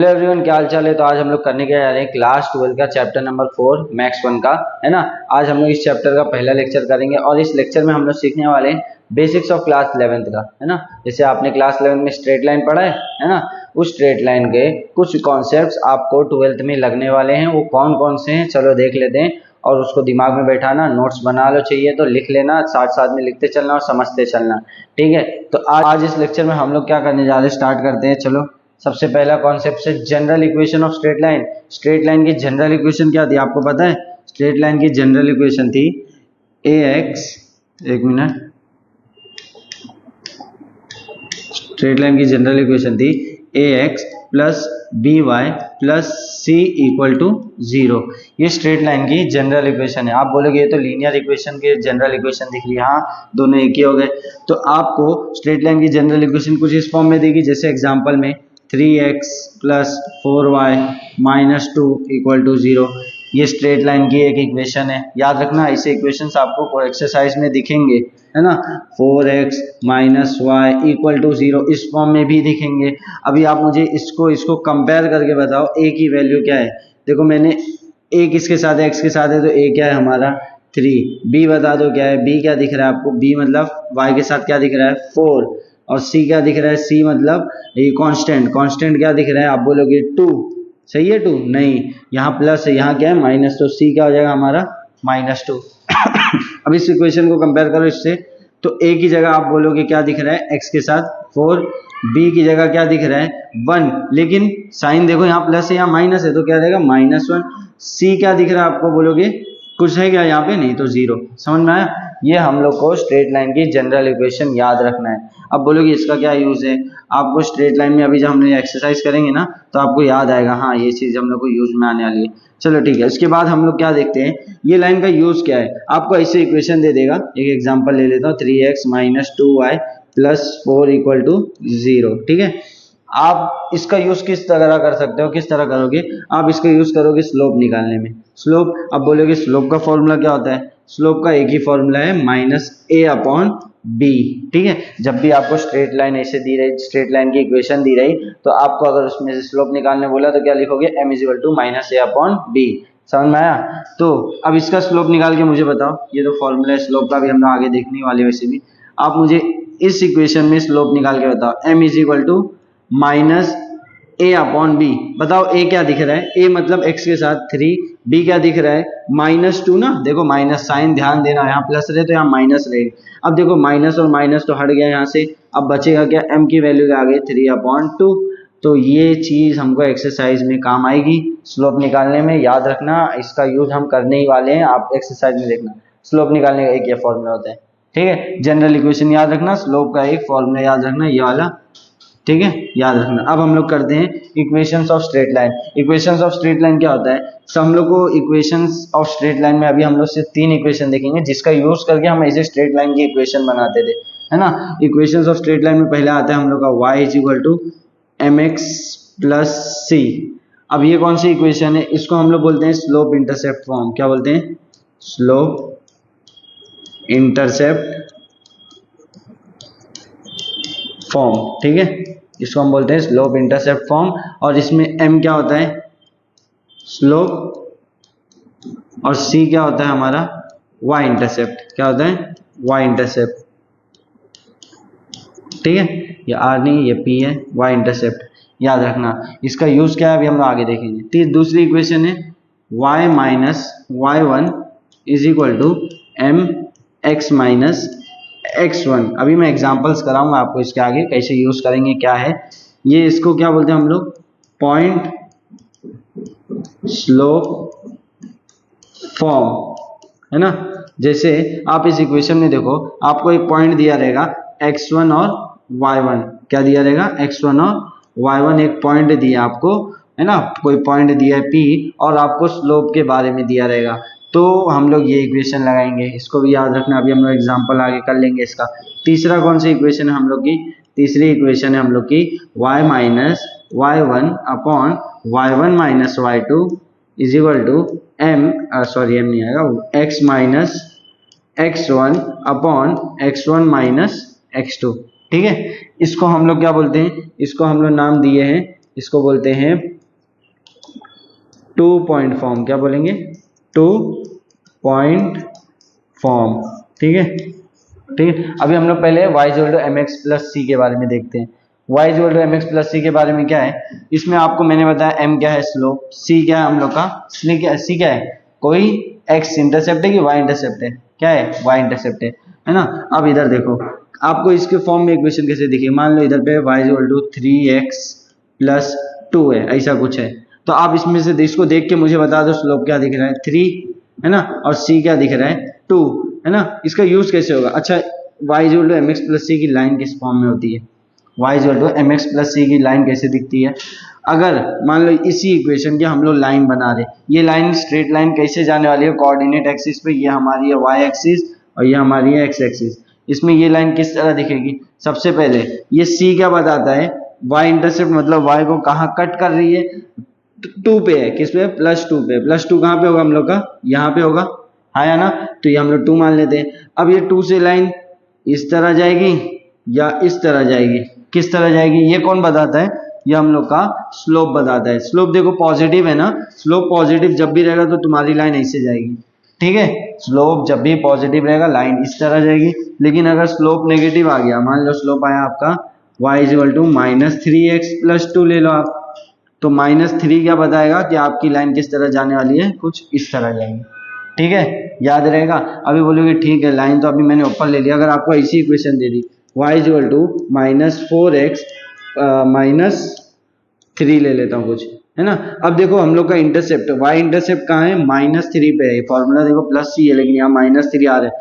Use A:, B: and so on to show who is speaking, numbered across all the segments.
A: Hello everyone, क्या हाल चाल है। तो आज हम लोग करने के जा रहे हैं क्लास 12 का चैप्टर नंबर 4 मैथ्स 1 का, है ना। आज हम लोग इस चैप्टर का पहला लेक्चर करेंगे और इस लेक्चर में हम लोग सीखने वाले हैं बेसिक्स ऑफ क्लास 11th का, है ना। जैसे आपने क्लास 11 में स्ट्रेट लाइन पढ़ा है ना। उस स्ट्रेट लाइन के कुछ कॉन्सेप्ट्स आपको 12th में लगने वाले हैं। वो कौन कौन से हैं चलो देख लेते हैं और उसको दिमाग में बैठाना, नोट्स बना लो, चाहिए तो लिख लेना, साथ साथ में लिखते चलना और समझते चलना, ठीक है। तो आज इस लेक्चर में हम लोग क्या करने जा रहे हैं, स्टार्ट करते हैं। चलो, सबसे पहला कॉन्सेप्ट है general equation of straight line. Straight line की जनरल इक्वेशन क्या थी आपको पता है? स्ट्रेट लाइन की जनरल इक्वेशन थी ए एक्स, एक मिनट, स्ट्रेट लाइन की जनरल इक्वेशन थी A X plus B Y plus C equal to 0। ये स्ट्रेट लाइन की जनरल इक्वेशन है। आप बोलोगे ये तो लीनियर इक्वेशन की जनरल इक्वेशन दिख रही है। हाँ, दोनों एक ही हो गए। तो आपको स्ट्रेट लाइन की जनरल इक्वेशन कुछ इस फॉर्म में देगी, जैसे एग्जांपल में 3x plus 4y minus 2 equal to 0। ये स्ट्रेट लाइन की एक इक्वेशन है। याद रखना, ऐसे इक्वेशंस आपको एक्सरसाइज में दिखेंगे, है ना। 4x minus Y equal to 0 इस फॉर्म में भी दिखेंगे। अभी आप मुझे इसको कंपेयर करके बताओ a की वैल्यू क्या है। देखो, मैंने a किसके साथ है, x के साथ है, तो a क्या है हमारा 3। b बता दो क्या है, b क्या दिख रहा है आपको, b मतलब y के साथ क्या दिख रहा है 4। और c क्या दिख रहा है, c मतलब ये कांस्टेंट क्या दिख रहा है, आप बोलोगे 2। सही है 2? नहीं, यहाँ प्लस है, यहाँ क्या है माइनस, तो c क्या हो जाएगा हमारा -2। अब इस इक्वेशन को कंपेयर करो इससे, तो a की जगह आप बोलोगे क्या दिख रहा है x के साथ 4, b की जगह क्या दिख रहा है 1, लेकिन साइन देखो यहाँ प्लस है यहाँ माइनस है, तो क्या रहेगा -1। c क्या दिख रहा है आपको, बोलोगे कुछ है क्या यहाँ पे, नहीं तो 0। समझ में आया? ये हम लोग को स्ट्रेट लाइन की जनरल इक्वेशन याद रखना है। अब बोलोगे इसका क्या यूज है, आपको स्ट्रेट लाइन में अभी जब हम एक्सरसाइज करेंगे ना तो आपको याद आएगा, हाँ ये चीज हम लोग को यूज में आने वाली है। चलो ठीक है, इसके बाद हम लोग क्या देखते हैं, ये लाइन का यूज क्या है। आपको ऐसे इक्वेशन दे देगा, एक एग्जांपल ले लेता हूँ, 3x minus 2y plus 4 equal to 0, ठीक है। आप इसका यूज किस तरह कर सकते हो, किस तरह करोगे, आप इसका यूज करोगे स्लोप निकालने में। स्लोप, अब बोलोगे स्लोप का फॉर्मूला क्या होता है, स्लोप का एक ही फॉर्मूला है -a/b, ठीक है। जब भी आपको स्ट्रेट लाइन ऐसे दी रही, स्ट्रेट लाइन की इक्वेशन दी रही, तो आपको अगर उसमें से स्लोप निकालने बोला तो क्या लिखोगे, m = -a/b। समझ में आया? तो अब इसका स्लोप निकाल के मुझे बताओ। ये तो फॉर्मूला है स्लोप का, भी हम लोग आगे देखने वाले वैसे भी। आप मुझे इस इक्वेशन में स्लोप निकाल के बताओ, m = -a/b। बताओ a क्या दिख रहा है, a मतलब x के साथ 3, b क्या दिख रहा है -2 ना। देखो माइनस साइन ध्यान देना, यहाँ प्लस रहे तो यहाँ माइनस रहेगा। अब देखो माइनस और माइनस तो हट गया यहाँ से, अब बचेगा क्या, m की वैल्यू आ गई 3/2। तो ये चीज हमको एक्सरसाइज में काम आएगी स्लोप निकालने में। याद रखना, इसका यूज हम करने ही वाले हैं, आप एक्सरसाइज में देखना। स्लोप निकालने का एक ये फॉर्मूला होता है, ठीक है। जनरल इक्वेशन याद रखना, स्लोप का एक फॉर्मूला याद रखना, ये वाला, ठीक है, याद रखना। अब हम लोग करते हैं equations of straight line. Equations of straight line क्या होता है, तो हम लोग को इक्वेशंस ऑफ स्ट्रेट लाइन में अभी हम लोग सिर्फ 3 इक्वेशन देखेंगे, जिसका यूज करके हम ऐसे स्ट्रेट लाइन की इक्वेशन बनाते थे, है ना। इक्वेशंस ऑफ स्ट्रेट लाइन में पहला आता है हम लोग का y = mx प्लस c। अब ये कौन सी इक्वेशन है, इसको हम लोग बोलते हैं स्लोप इंटरसेप्ट फॉर्म। क्या बोलते हैं, स्लोप इंटरसेप्ट फॉर्म, ठीक है। इसको हम बोलते हैं स्लोप इंटरसेप्ट फॉर्म। और इसमें m क्या होता है स्लोप, और c क्या होता है हमारा y इंटरसेप्ट। क्या होता है y इंटरसेप्ट, ठीक है। ये r नहीं, ये p है, y इंटरसेप्ट याद रखना। इसका यूज क्या है अभी हम लोग आगे देखेंगे। तो दूसरी इक्वेशन है y minus y1 = mx minus x1। अभी मैं एग्जांपल्स कराऊंगा आपको इसके आगे कैसे यूज करेंगे, क्या है ये, इसको क्या बोलते हैं हम लोग, पॉइंट स्लोप फॉर्म, है ना। जैसे आप इस इक्वेशन में देखो, आपको एक पॉइंट दिया रहेगा x1 और y1, क्या दिया रहेगा x1 और y1, एक पॉइंट दिया आपको, है ना, कोई पॉइंट दिया है p, और आपको स्लोप के बारे में दिया रहेगा, तो हम लोग ये इक्वेशन लगाएंगे। इसको भी याद रखना, अभी हम लोग एग्जांपल आगे कर लेंगे इसका। तीसरा कौन सी इक्वेशन है हम लोग की, तीसरी इक्वेशन है हम लोग की y minus y1 upon y1 minus y2 = m नहीं आएगा, x minus x1 upon x1 minus x2, ठीक है। इसको हम लोग क्या बोलते हैं, इसको हम लोग नाम दिए हैं इसको बोलते हैं 2 पॉइंट फॉर्म। क्या बोलेंगे? 2 पॉइंट फॉर्म। ठीक है, ठीक है। अभी हम लोग पहले y equal to M x plus C के बारे में देखते हैं। y equal to M x plus C के बारे में क्या है, इसमें आपको मैंने बताया m क्या है स्लोप, c क्या है हम लोग का, c क्या है, कोई x इंटरसेप्ट है कि y इंटरसेप्ट है, क्या है, y इंटरसेप्ट है ना। अब इधर देखो, आपको इसके फॉर्म में इक्वेशन कैसे दिखेगी, मान लो इधर पे y equal to 3x plus 2 है, ऐसा कुछ है। तो आप इसमें से इसको देख के मुझे बता दो स्लोप क्या दिख रहा है, 3 है ना, और c क्या दिख रहा है, 2 है ना। इसका यूज कैसे होगा, अच्छा y equal to M x plus C की लाइन किस फॉर्म में होती है, y equal to M x plus C की लाइन कैसे दिखती है। अगर मान लो इसी इक्वेशन की हम लोग लाइन बना रहे, ये लाइन स्ट्रेट लाइन कैसे जाने वाली है, कोऑर्डिनेट एक्सिस पे, ये हमारी है y एक्सिस और ये हमारी है x एक्सिस। इसमें ये लाइन किस तरह दिखेगी, सबसे पहले ये c क्या बताता है, y इंटरसेप्ट मतलब y को कहाँ कट कर रही है, 2 पे है, किस पे, +2 पे। +2 कहाँ पे होगा हम लोग का, यहाँ पे होगा, हाँ या ना, तो ये हम लोग 2 मान लेते हैं। अब ये 2 से लाइन इस तरह जाएगी या इस तरह जाएगी, किस तरह जाएगी ये कौन बताता है, ये हम लोग का स्लोप बताता है। स्लोप देखो पॉजिटिव है ना, स्लोप पॉजिटिव जब भी रहेगा तो तुम्हारी लाइन ऐसे जाएगी, ठीक है। स्लोप जब भी पॉजिटिव रहेगा लाइन इस तरह जाएगी, लेकिन अगर स्लोप नेगेटिव आ गया, मान लो स्लोप आया आपका y equal to -3x plus 2 ले लो आप, तो -3 क्या बताएगा कि आपकी लाइन किस तरह जाने वाली है, कुछ इस तरह जाएगी, ठीक है, याद रहेगा। अभी बोलोगे ठीक है लाइन तो अभी मैंने ऊपर ले लिया, अगर आपको ऐसी इक्वेशन दे दी y इक्वल टू -4x -3 ले लेता हूँ कुछ, है ना। अब देखो हम लोग का इंटरसेप्ट y इंटरसेप्ट कहाँ है, -3 पे है, फॉर्मूला देखो +c है लेकिन यहाँ -3 आ रहा है।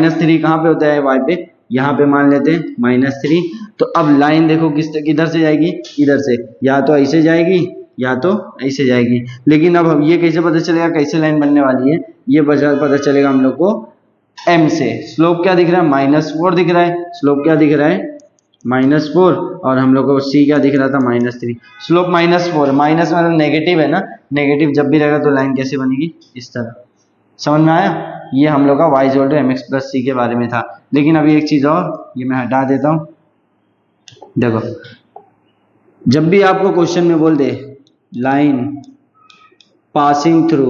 A: -3 कहाँ पे होता है y पे, यहाँ पे मान लेते हैं -3। तो अब लाइन देखो किधर से जाएगी, इधर से, या तो ऐसे जाएगी या तो ऐसे जाएगी। लेकिन अब ये कैसे पता चलेगा कैसे लाइन बनने वाली है, ये पता चलेगा हम लोग को m से। स्लोप क्या दिख रहा है, -4 दिख रहा है, स्लोप क्या दिख रहा है, -4, और हम लोग को c क्या दिख रहा था, -3। स्लोप -4, माइनस मतलब नेगेटिव है ना, नेगेटिव जब भी रहेगा तो लाइन कैसे बनेगी, इस तरह। समझ में आया, ये हम लोग का y equal to M x plus C के बारे में था। लेकिन अभी एक चीज और, ये मैं हटा देता हूँ। देखो जब भी आपको क्वेश्चन में बोल the line passing through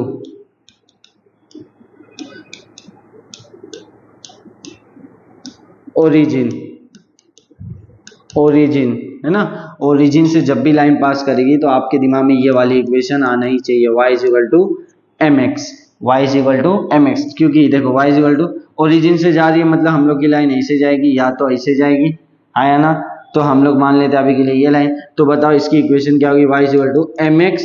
A: origin, origin है ना, ओरिजिन से जब भी लाइन पास करेगी तो आपके दिमाग में ये वाली इक्वेशन आना ही चाहिए, y equal to M x, y equal to M x. क्योंकि देखो y इक्वल टू ओरिजिन से जा रही है, मतलब हम लोग की लाइन ऐसे जाएगी या तो ऐसे जाएगी, हाँ या ना। तो हम लोग मान लेते हैं अभी के लिए ये लाइन, तो बताओ इसकी इक्वेशन क्या होगी, y equal to M x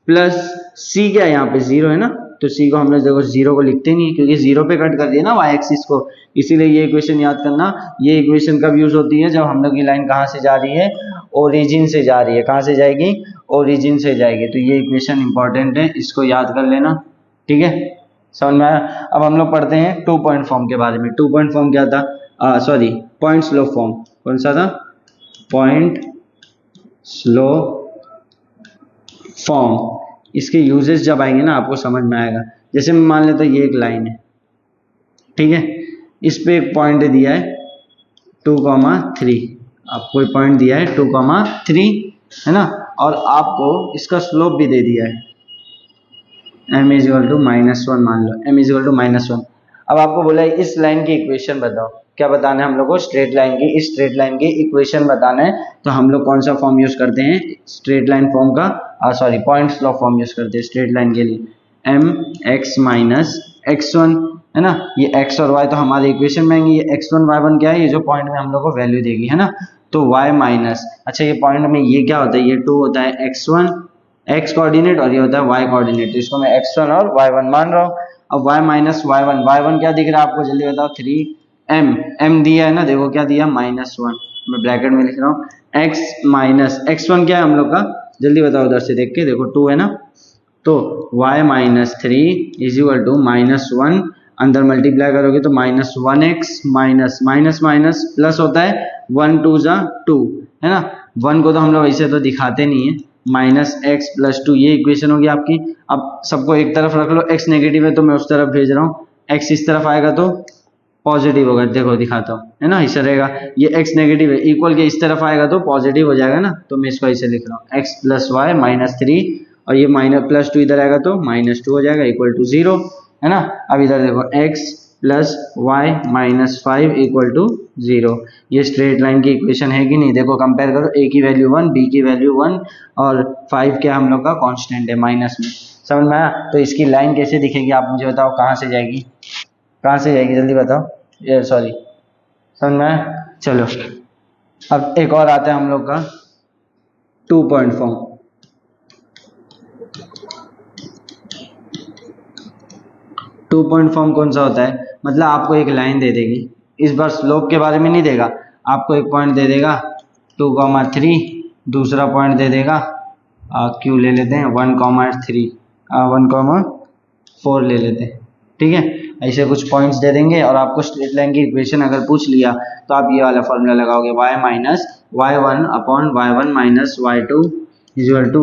A: plus c, क्या है यहाँ पे 0 है ना, तो c को हम लोग देखो 0 को लिखते नहीं क्योंकि 0 पे कट कर दिया ना y एक्सिस को, इसीलिए ये इक्वेशन याद करना। ये इक्वेशन कब यूज होती है, जब हम लोग की लाइन कहाँ से जा रही है, ओरिजिन से जा रही है। कहाँ से जाएगी, ओरिजिन से जाएगी। तो ये इक्वेशन इंपॉर्टेंट है, इसको याद कर लेना, ठीक है, समझ में आया। अब हम लोग पढ़ते हैं 2 पॉइंट फॉर्म के बारे में। 2 पॉइंट फॉर्म क्या था, सॉरी पॉइंट स्लो फॉर्म, कौन सा था, पॉइंट स्लो फॉर्म। इसके यूजेस जब आएंगे ना आपको समझ में आएगा। जैसे मैं मान लेता हूँ ये एक लाइन है, ठीक है, इस पे एक पॉइंट दिया है 2,3, आपको एक पॉइंट दिया है 2,3 है ना, और आपको इसका स्लोप भी दे दिया है m इक्वल टू -1, मान लो m इक्वल टू -1। अब आपको बोला है इस लाइन की इक्वेशन बताओ, क्या बताना है हम लोग को, स्ट्रेट लाइन की, इस स्ट्रेट लाइन की इक्वेशन बताना है। तो हम लोग कौन सा फॉर्म यूज करते हैं, स्ट्रेट लाइन फॉर्म का, sorry point slow form use करते हैं स्ट्रेट लाइन के लिए, mx माइनस x1 है ना। ये x और y तो हमारे इक्वेशन में आएंगे, ये x1 y1 क्या है, ये जो पॉइंट में हम लोग को वैल्यू देगी, है ना। तो y माइनस, अच्छा ये पॉइंट में ये क्या होता है, ये 2 होता है x1 x कोऑर्डिनेट और ये होता है y कोऑर्डिनेट, तो इसको मैं x1 और y1 मान रहा हूँ। अब y माइनस y1, y1 क्या दिख रहा है आपको, जल्दी बताओ, 3m, m दिया है ना, देखो क्या दिया, -1, मैं ब्रैकेट में लिख रहा हूँ, x माइनस x1 क्या है हम लोग का, जल्दी बताओ उधर से देख के, देखो 2 है ना, तो y minus 3 is equal to -1, अंदर मल्टीप्लाई करोगे तो -1x minus minus minus plus होता है 1 2 जा 2 है ना। 1 को तो हम लोग ऐसे तो दिखाते नहीं है, -x प्लस 2, ये इक्वेशन होगी आपकी। अब सबको एक तरफ रख लो, x नेगेटिव है तो मैं उस तरफ भेज रहा हूँ, x इस तरफ आएगा तो पॉजिटिव होगा, देखो दिखाता हूँ, है ना, ऐसा रहेगा। ये x नेगेटिव है, इक्वल के इस तरफ आएगा तो पॉजिटिव हो जाएगा ना, तो मैं इसको ऐसे लिख रहा हूँ x प्लस वाई माइनस 3, और ये माइनस प्लस 2 इधर आएगा तो -2 हो जाएगा इक्वल टू 0, है ना। अब इधर देखो x plus y minus 5 equal to 0। ये स्ट्रेट लाइन की इक्वेशन है कि नहीं, देखो कंपेयर करो, a की वैल्यू 1, b की वैल्यू 1 और 5 क्या हम लोग का कांस्टेंट है माइनस में, समझ में आया। तो इसकी लाइन कैसे दिखेगी आप मुझे बताओ, कहाँ से जाएगी, कहाँ से जाएगी जल्दी बताओ, ये सॉरी, समझ में आया। चलो अब एक और आता है हम लोग का 2 पॉइंट फॉर्म। 2 पॉइंट फॉर्म कौन सा होता है, मतलब आपको एक लाइन दे देगी, इस बार स्लोप के बारे में नहीं देगा, आपको एक पॉइंट दे देगा 2,3, दूसरा पॉइंट दे देगा क्यू ले लेते हैं 1,3, 1,4 ले लेते हैं, ठीक है। ऐसे कुछ पॉइंट्स दे देंगे और आपको स्ट्रेट लाइन की इक्वेशन अगर पूछ लिया तो आप ये वाला फॉर्मूला लगाओगे, y minus y1 upon y1 minus y2 equal to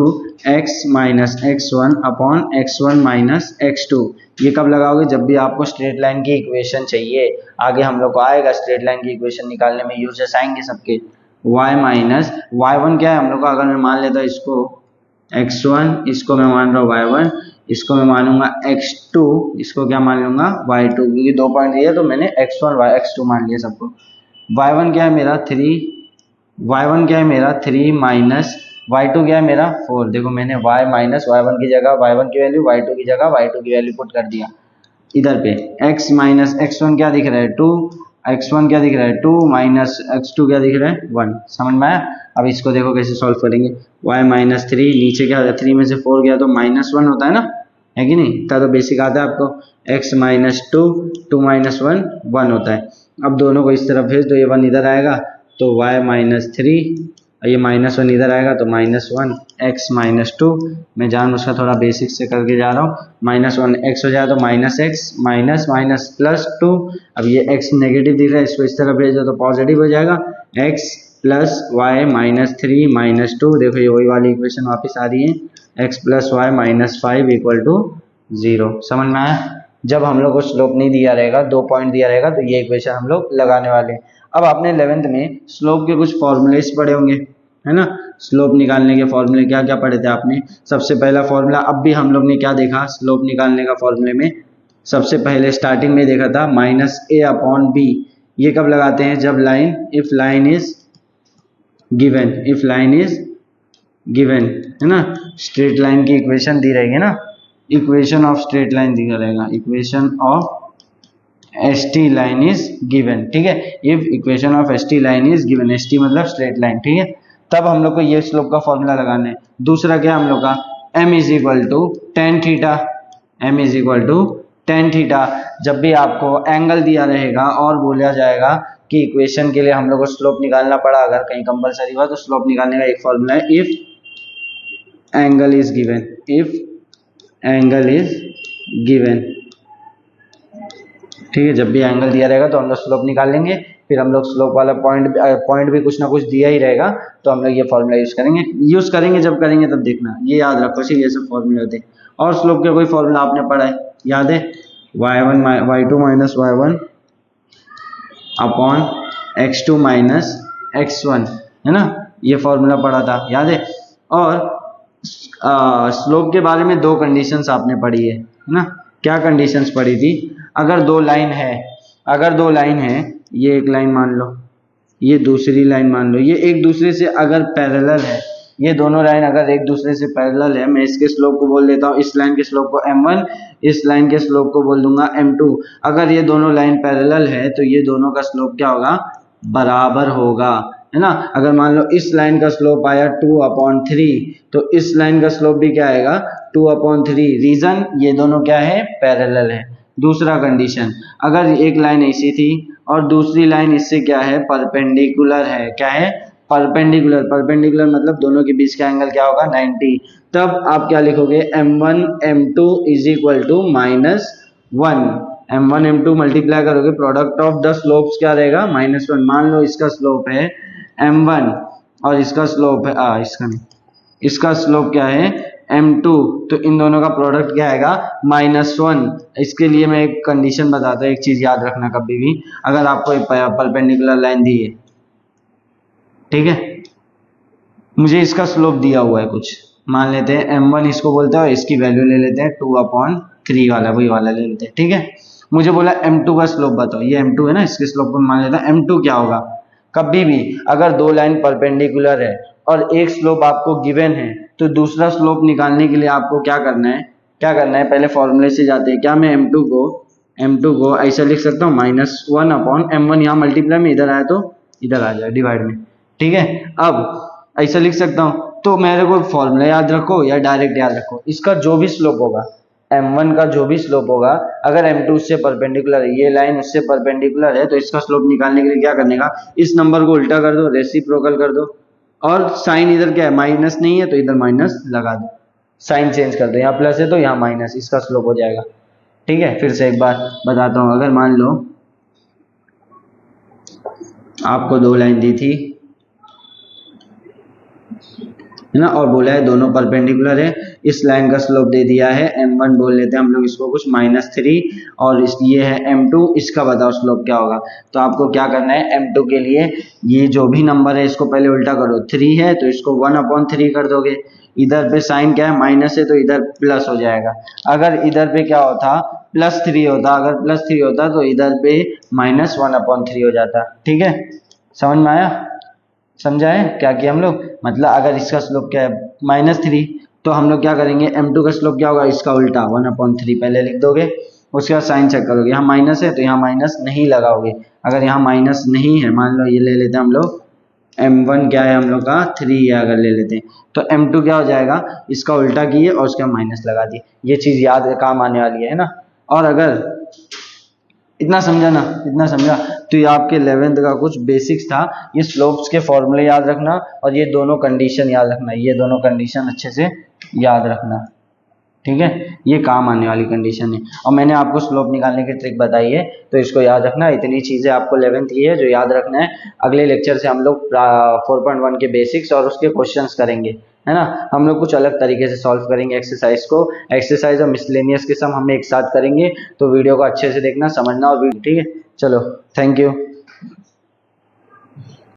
A: x minus x1 upon x1 minus x2। ये कब लगाओगे, जब भी आपको स्ट्रेट लाइन की इक्वेशन चाहिए। आगे हम लोग को आएगा स्ट्रेट लाइन की इक्वेशन निकालने में यूजेस आएंगे सबके। y माइनस y1 क्या है हम लोग का, अगर मैं मान लेता इसको x1, इसको मैं मान रहा हूँ y1, इसको मैं मानूंगा x2, इसको क्या मान लूंगा y2, क्योंकि 2 पॉइंट दिए तो मैंने x1 x2 मान लिया सबको। y1 क्या है मेरा 3, y1 क्या है मेरा 3 माइनस y2 क्या है मेरा 4। देखो मैंने y माइनस y1 की जगह y1 की वैल्यू, y2 की जगह y2 की वैल्यू पुट कर दिया। इधर पे x माइनस x1 क्या दिख रहा है 2, x1 क्या दिख रहा है 2 माइनस x2 क्या दिख रहा है 1, समझ में आया। अब इसको देखो कैसे सॉल्व करेंगे, y माइनस 3, नीचे क्या होता है 3 में से 4 गया तो -1 होता है ना, है कि नहीं, इतना तो बेसिक आता है आपको। x माइनस 2, 2 माइनस 1 1 होता है। अब दोनों को इस तरफ भेज दो, ये 1 इधर आएगा तो y माइनस 3, ये -1 इधर आएगा तो -1, x माइनस 2, मैं जान उसका थोड़ा बेसिक से करके जा रहा हूँ, -1 x हो जाए तो -x माइनस माइनस प्लस 2। अब ये x नेगेटिव दिख रहा है, इसको इस तरफ भेज दो तो पॉजिटिव हो जाएगा, x plus y minus 3 minus 2, देखो ये वही वाली इक्वेशन वापस आ रही है, x plus y minus 5 equal to 0, समझ में आया। जब हम लोग को स्लोप नहीं दिया रहेगा, 2 पॉइंट दिया रहेगा तो ये इक्वेशन हम लोग लगाने वाले हैं। अब आपने 11th में स्लोप के कुछ फॉर्मूलेस पढ़े होंगे, है ना, स्लोप निकालने के फॉर्मूले क्या क्या पढ़े थे आपने। सबसे पहला फॉर्मूला, अब भी हम लोग ने क्या देखा स्लोप निकालने का फॉर्मूले में, सबसे पहले स्टार्टिंग में देखा था -a अपॉन b। ये कब लगाते हैं, जब line, if line is given, if line is given, है ना, स्ट्रेट लाइन की इक्वेशन दी रहेगी ना, इक्वेशन ऑफ स्ट्रेट लाइन दिया रहेगा, equation of st line is given, ठीक है। If equation of st line is given, st मतलब स्ट्रेट लाइन, ठीक है, तब हम लोग को ये स्लोप का फॉर्मूला लगाना है। दूसरा क्या हम लोग का, m is equal to tan theta, m is equal to tan theta. जब भी आपको एंगल दिया रहेगा और बोला जाएगा कि इक्वेशन के लिए हम लोग को स्लोप निकालना पड़ा, अगर कहीं कंपलसरी हुआ तो स्लोप निकालने का एक फॉर्मूला है, if angle is given, if angle is given, ठीक है। जब भी एंगल दिया रहेगा तो हम लोग स्लोप निकाल लेंगे, फिर हम लोग स्लोप वाला पॉइंट भी कुछ ना कुछ दिया ही रहेगा तो हम लोग ये फॉर्मूला यूज करेंगे जब करेंगे तब देखना, ये याद रखो, ये सब फॉर्मूले होते हैं। और स्लोप के कोई फॉर्मूला आपने पढ़ा है, याद है, y2 minus y1 upon x2 minus x1, है ना, ये फॉर्मूला पढ़ा था, याद है। और स्लोप के बारे में 2 कंडीशंस आपने पढ़ी है ना, क्या कंडीशंस पढ़ी थी, अगर 2 लाइन है, अगर 2 लाइन है, ये एक लाइन मान लो, ये दूसरी लाइन मान लो, ये एक दूसरे से अगर पैरेलल है, ये दोनों लाइन अगर एक दूसरे से पैरेलल है, मैं इसके स्लोप को बोल देता हूँ, इस लाइन के स्लोप को m1, इस लाइन के स्लोप को बोल दूंगा m2। अगर ये दोनों लाइन पैरेलल है तो ये दोनों का स्लोप क्या होगा, बराबर होगा, है ना। अगर मान लो इस लाइन का स्लोप आया 2/3 तो इस लाइन का स्लोप भी क्या आएगा 2/3, रीजन ये दोनों क्या है, पैरेलल है। दूसरा कंडीशन, अगर एक लाइन ऐसी थी और दूसरी लाइन इससे क्या है, परपेंडिकुलर है, क्या है, परपेंडिकुलर, परपेंडिकुलर मतलब दोनों के बीच का एंगल क्या होगा 90, तब आप क्या लिखोगे m1 m2 is equal to -1, m1 m2 multiply करोगे, प्रोडक्ट ऑफ द स्लोप्स क्या रहेगा -1। मान लो इसका स्लोप है m1 और इसका स्लोप है इसका स्लोप क्या है m2, तो इन दोनों का प्रोडक्ट क्या आएगा -1। इसके लिए मैं एक कंडीशन बताता हूँ, एक चीज याद रखना कभी भी, अगर आपको परपेंडिकुलर लाइन दी है, ठीक है, मुझे इसका स्लोप दिया हुआ है कुछ, मान लेते हैं m1 इसको बोलते हैं और इसकी वैल्यू ले लेते हैं 2/3 वाला, वही वाला ले लेते हैं, ठीक है। मुझे बोला m2 का स्लोप बताओ, ये m2 है ना, इसके स्लोप को मान लेते हैं m2 क्या होगा। कभी भी अगर दो लाइन परपेंडिकुलर है और एक स्लोप आपको गिवन है, तो दूसरा स्लोप निकालने के लिए आपको क्या करना है, पहले फॉर्मूले से जाते हैं। क्या मैं m2 को ऐसा लिख सकता हूँ -1/m1, यहाँ मल्टीप्लाई में इधर आया तो इधर आ जाए डिवाइड में, ठीक है। अब ऐसा लिख सकता हूँ, तो मेरे को फॉर्मूला याद रखो या डायरेक्ट याद रखो, इसका जो भी स्लोप होगा, m1 का जो भी स्लोप होगा, अगर m2 उससे परपेंडिकुलर है, ये लाइन उससे परपेंडिकुलर है, तो इसका स्लोप निकालने के लिए क्या करने का, इस नंबर को उल्टा कर दो, रेसिप्रोकल कर दो, और साइन इधर क्या है, माइनस नहीं है तो इधर माइनस लगा दो, साइन चेंज कर दो, यहाँ प्लस है तो यहाँ माइनस, इसका स्लोप हो जाएगा, ठीक है। फिर से एक बार बताता हूँ, अगर मान लो आपको दो लाइन दी थी, है ना, और बोला है दोनों परपेंडिकुलर है, इस लाइन का स्लोप दे दिया है m1 बोल लेते हैं हम लोग इसको कुछ -3, और ये है m2, इसका बताओ स्लोप क्या होगा। तो आपको क्या करना है, m2 के लिए ये जो भी नंबर है इसको पहले उल्टा करो, 3 है तो इसको 1/3 कर दोगे, इधर पे साइन क्या है, माइनस है तो इधर प्लस हो जाएगा। अगर इधर पे क्या होता, +3 होता, अगर +3 होता तो इधर पे -1/3 हो जाता, ठीक है। समझ में आया, समझा है क्या किया हम लोग, मतलब अगर इसका स्लोप क्या है -3, तो हम लोग क्या करेंगे, m2 का स्लोप क्या होगा, इसका उल्टा 1/3 पहले लिख दोगे, उसके बाद साइन चेक करोगे, यहाँ माइनस है तो यहाँ माइनस नहीं लगाओगे, अगर यहाँ माइनस नहीं है, मान लो ये ले लेते हैं हम लोग, m1 क्या है हम लोग का 3 है, अगर ले लेते हैं तो m2 क्या हो जाएगा, इसका उल्टा किए और उसका माइनस लगा दिए, ये चीज याद काम आने वाली है ना। और अगर इतना समझा ना, इतना समझा, तो ये आपके 11th का कुछ बेसिक्स था, ये स्लोप्स के फॉर्मूले याद रखना और ये दोनों कंडीशन याद रखना, ये दोनों कंडीशन अच्छे से याद रखना, ठीक है, ये काम आने वाली कंडीशन है। और मैंने आपको स्लोप निकालने की ट्रिक बताई है, तो इसको याद रखना, इतनी चीजें आपको 11th की है जो याद रखना है। अगले लेक्चर से हम लोग 4.1 के बेसिक्स और उसके क्वेश्चंस करेंगे, है ना, हम लोग कुछ अलग तरीके से सॉल्व करेंगे एक्सरसाइज को, एक्सरसाइज और मिसलेनियस के सम हम एक साथ करेंगे, तो वीडियो को अच्छे से देखना, समझना और ठीक है, चलो थैंक यू।